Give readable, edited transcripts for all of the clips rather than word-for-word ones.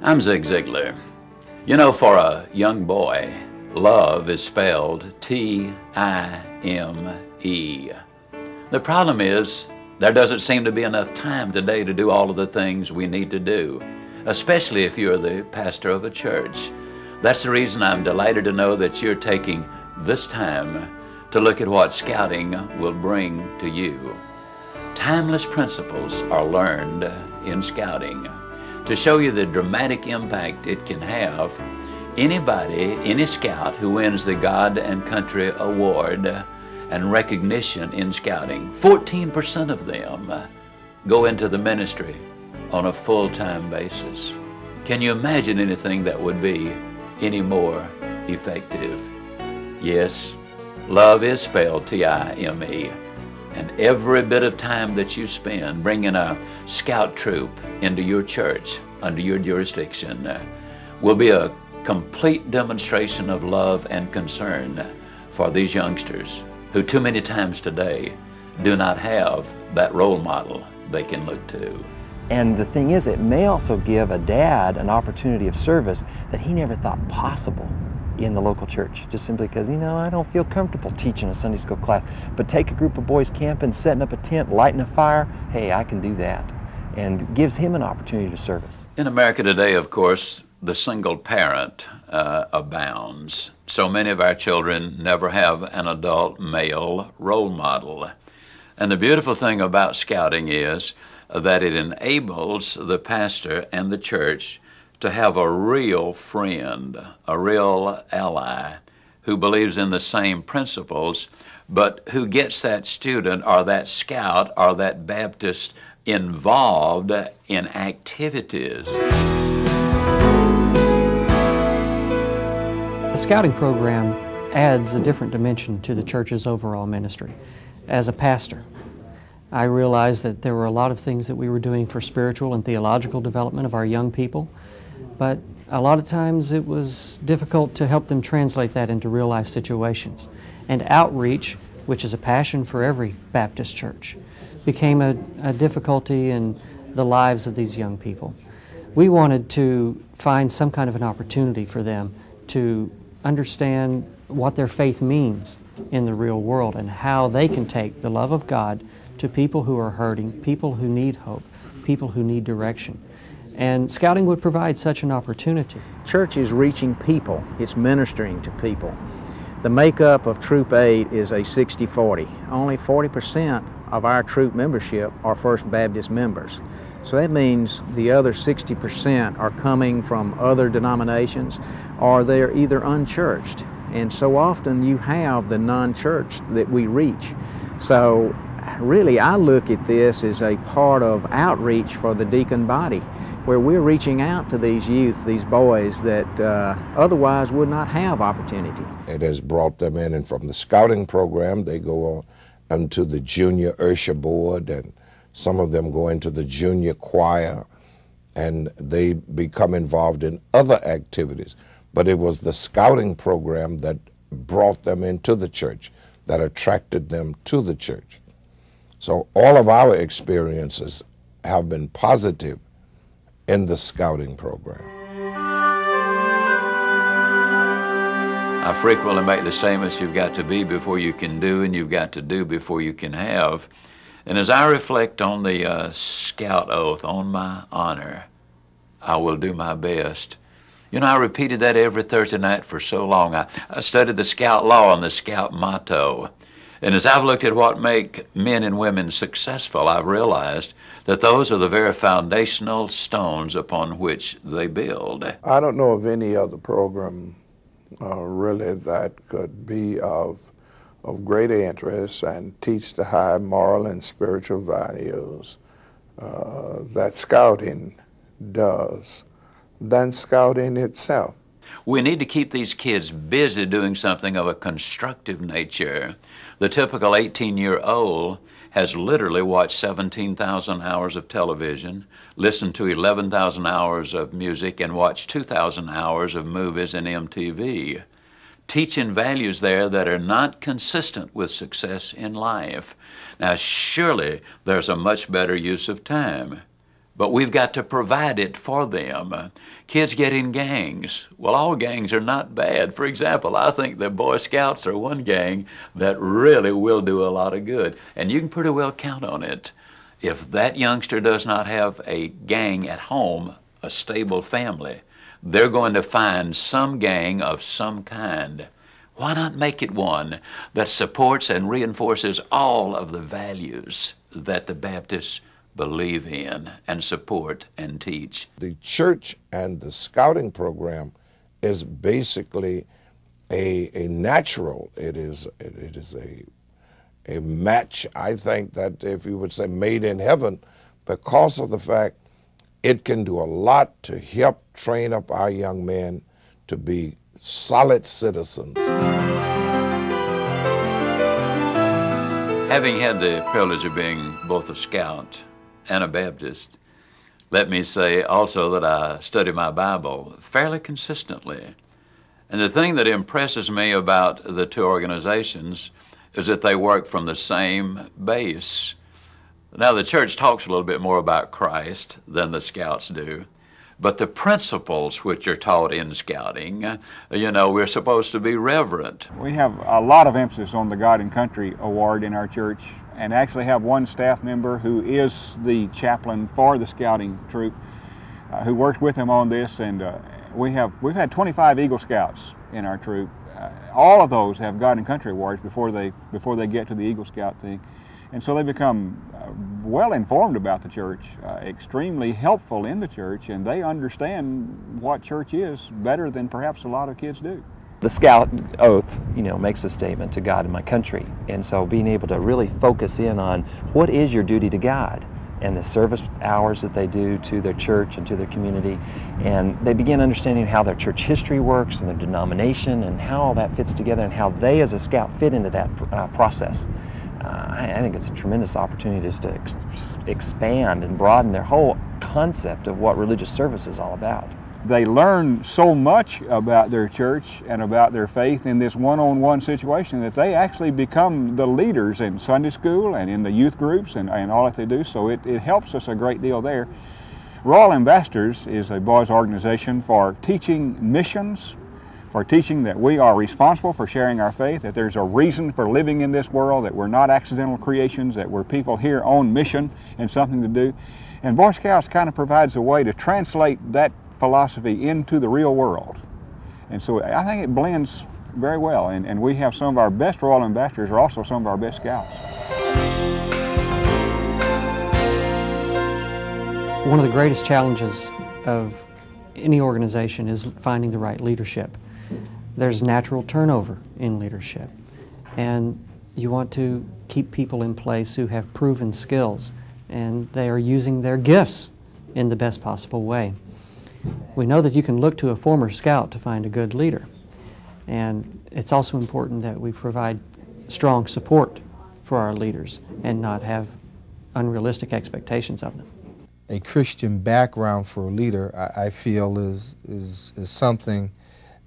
I'm Zig Ziglar. You know, for a young boy, love is spelled T-I-M-E. The problem is, there doesn't seem to be enough time today to do all of the things we need to do, especially if you're the pastor of a church. That's the reason I'm delighted to know that you're taking this time to look at what Scouting will bring to you. Timeless principles are learned in Scouting to show you the dramatic impact it can have. Any Scout who wins the God and Country Award and recognition in Scouting, 14% of them go into the ministry on a full-time basis. Can you imagine anything that would be any more effective? Yes, love is spelled T-I-M-E. And every bit of time that you spend bringing a scout troop into your church, under your jurisdiction, will be a complete demonstration of love and concern for these youngsters who too many times today do not have that role model they can look to. And the thing is, it may also give a dad an opportunity of service that he never thought possible in the local church, just simply because, you know, I don't feel comfortable teaching a Sunday school class. But take a group of boys camping, setting up a tent, lighting a fire, hey, I can do that. And gives him an opportunity to service. In America today, of course, the single parent abounds. So many of our children never have an adult male role model. And the beautiful thing about Scouting is that it enables the pastor and the church to have a real friend, a real ally who believes in the same principles, but who gets that student or that scout or that Baptist involved in activities. The Scouting program adds a different dimension to the church's overall ministry. As a pastor, I realized that there were a lot of things that we were doing for spiritual and theological development of our young people, but a lot of times it was difficult to help them translate that into real-life situations. And outreach, which is a passion for every Baptist church, became a difficulty in the lives of these young people. We wanted to find some kind of an opportunity for them to understand what their faith means in the real world and how they can take the love of God to people who are hurting, people who need hope, people who need direction. And Scouting would provide such an opportunity. Church is reaching people. It's ministering to people. The makeup of Troop 8 is a 60-40. Only 40% of our troop membership are First Baptist members. So that means the other 60% are coming from other denominations, or they're either unchurched. And so often you have the non-churched that we reach. So really, I look at this as a part of outreach for the deacon body, where we're reaching out to these youth, these boys that otherwise would not have opportunity. It has brought them in, and from the Scouting program, they go on into the Junior Usher Board, and some of them go into the Junior Choir, and they become involved in other activities. But it was the Scouting program that brought them into the church, that attracted them to the church. So all of our experiences have been positive in the Scouting program. I frequently make the statements, you've got to be before you can do, and you've got to do before you can have. And as I reflect on the Scout oath, on my honor, I will do my best. You know, I repeated that every Thursday night for so long. I studied the Scout law and the Scout motto. And as I've looked at what make men and women successful, I've realized that those are the very foundational stones upon which they build. I don't know of any other program really that could be of greater interest and teach the high moral and spiritual values that Scouting does than Scouting itself. We need to keep these kids busy doing something of a constructive nature. The typical 18-year-old has literally watched 17,000 hours of television, listened to 11,000 hours of music, and watched 2,000 hours of movies and MTV, teaching values there that are not consistent with success in life. Now, surely there's a much better use of time. but we've got to provide it for them. Kids get in gangs. Well, all gangs are not bad. For example, I think the Boy Scouts are one gang that really will do a lot of good, and you can pretty well count on it. If that youngster does not have a gang at home, a stable family, they're going to find some gang of some kind. Why not make it one that supports and reinforces all of the values that the Baptists believe in and support and teach? The church and the scouting program is basically a natural. It is a match, I think, that if you would say made in heaven, because of the fact it can do a lot to help train up our young men to be solid citizens. Having had the privilege of being both a scout and a Baptist, let me say also that I study my Bible fairly consistently. And the thing that impresses me about the two organizations is that they work from the same base. Now, the church talks a little bit more about Christ than the Scouts do, but the principles which are taught in scouting, we're supposed to be reverent. We have a lot of emphasis on the God and Country Award in our church, and actually have one staff member who is the chaplain for the scouting troop who works with him on this, and we've had 25 Eagle Scouts in our troop. All of those have God and Country Awards before they get to the Eagle Scout thing. And so they become well informed about the church, extremely helpful in the church, and they understand what church is better than perhaps a lot of kids do. The Scout oath, makes a statement to God and my country. And so being able to really focus in on what is your duty to God and the service hours that they do to their church and to their community. And they begin understanding how their church history works and their denomination and how all that fits together and how they as a Scout fit into that process. I think it's a tremendous opportunity just to expand and broaden their whole concept of what religious service is all about. They learn so much about their church and about their faith in this one-on-one situation that they actually become the leaders in Sunday school and in the youth groups and all that they do, so it helps us a great deal there. Royal Ambassadors is a boys' organization for teaching missions, for teaching that we are responsible for sharing our faith, that there's a reason for living in this world, that we're not accidental creations, that we're people here on mission and something to do. And Boy Scouts kind of provides a way to translate that philosophy into the real world. And so I think it blends very well, and we have some of our best Royal Ambassadors are also some of our best Scouts. One of the greatest challenges of any organization is finding the right leadership. There's natural turnover in leadership, and you want to keep people in place who have proven skills and they are using their gifts in the best possible way. We know that you can look to a former Scout to find a good leader, and it's also important that we provide strong support for our leaders and not have unrealistic expectations of them. A Christian background for a leader, I feel, is something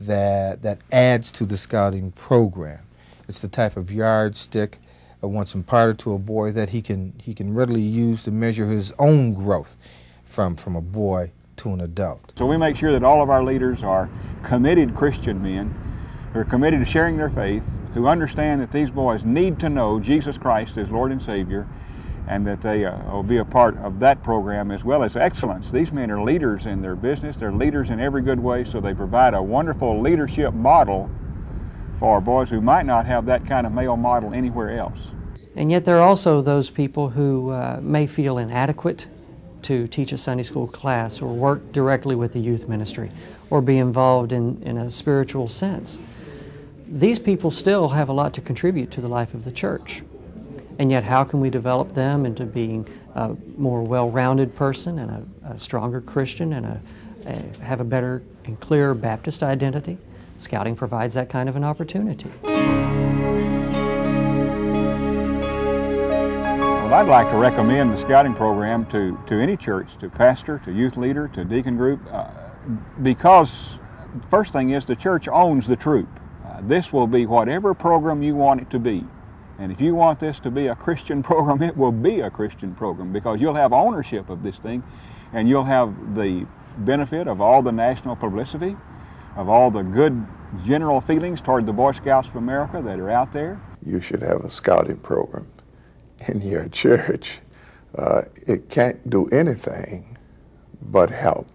that adds to the scouting program. It's the type of yardstick once imparted to a boy that he can readily use to measure his own growth from a boy to an adult. So we make sure that all of our leaders are committed Christian men who are committed to sharing their faith, who understand that these boys need to know Jesus Christ as Lord and Savior, and that they will be a part of that program as well as excellence. These men are leaders in their business, they're leaders in every good way, so they provide a wonderful leadership model for boys who might not have that kind of male model anywhere else. And yet there are also those people who may feel inadequate to teach a Sunday school class or work directly with the youth ministry or be involved in a spiritual sense. These people still have a lot to contribute to the life of the church. And yet how can we develop them into being a more well-rounded person and a stronger Christian and have a better and clearer Baptist identity? Scouting provides that kind of an opportunity. Well, I'd like to recommend the scouting program to any church, to pastor, to youth leader, to deacon group, because the first thing is the church owns the troop. This will be whatever program you want it to be. And if you want this to be a Christian program, it will be a Christian program because you'll have ownership of this thing and you'll have the benefit of all the national publicity, of all the good general feelings toward the Boy Scouts of America that are out there. You should have a scouting program in your church. It can't do anything but help.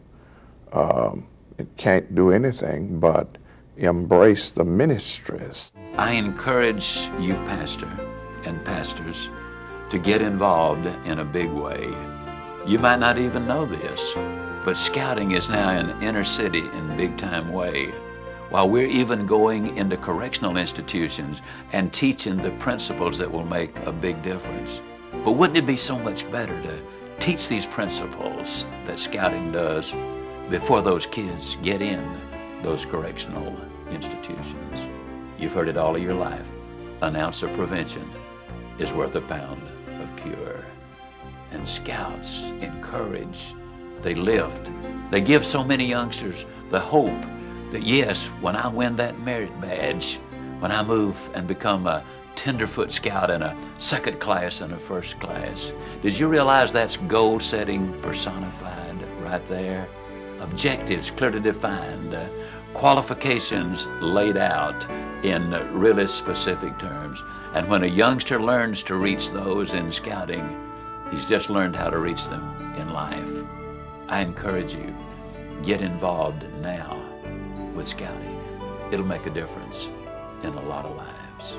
It can't do anything but embrace the ministries. I encourage you, pastor and pastors, to get involved in a big way. You might not even know this, but scouting is now an inner city in big-time way. While we're even going into correctional institutions and teaching the principles that will make a big difference. But wouldn't it be so much better to teach these principles that scouting does before those kids get in those correctional institutions? You've heard it all of your life. An ounce of prevention is worth a pound of cure. And scouts encourage, they lift, they give so many youngsters the hope that yes, when I win that merit badge, when I move and become a tenderfoot scout and a second class and a first class, did you realize that's goal setting personified right there? Objectives clearly defined, qualifications laid out in really specific terms. And when a youngster learns to reach those in scouting, he's just learned how to reach them in life. I encourage you, get involved now with scouting. It'll make a difference in a lot of lives.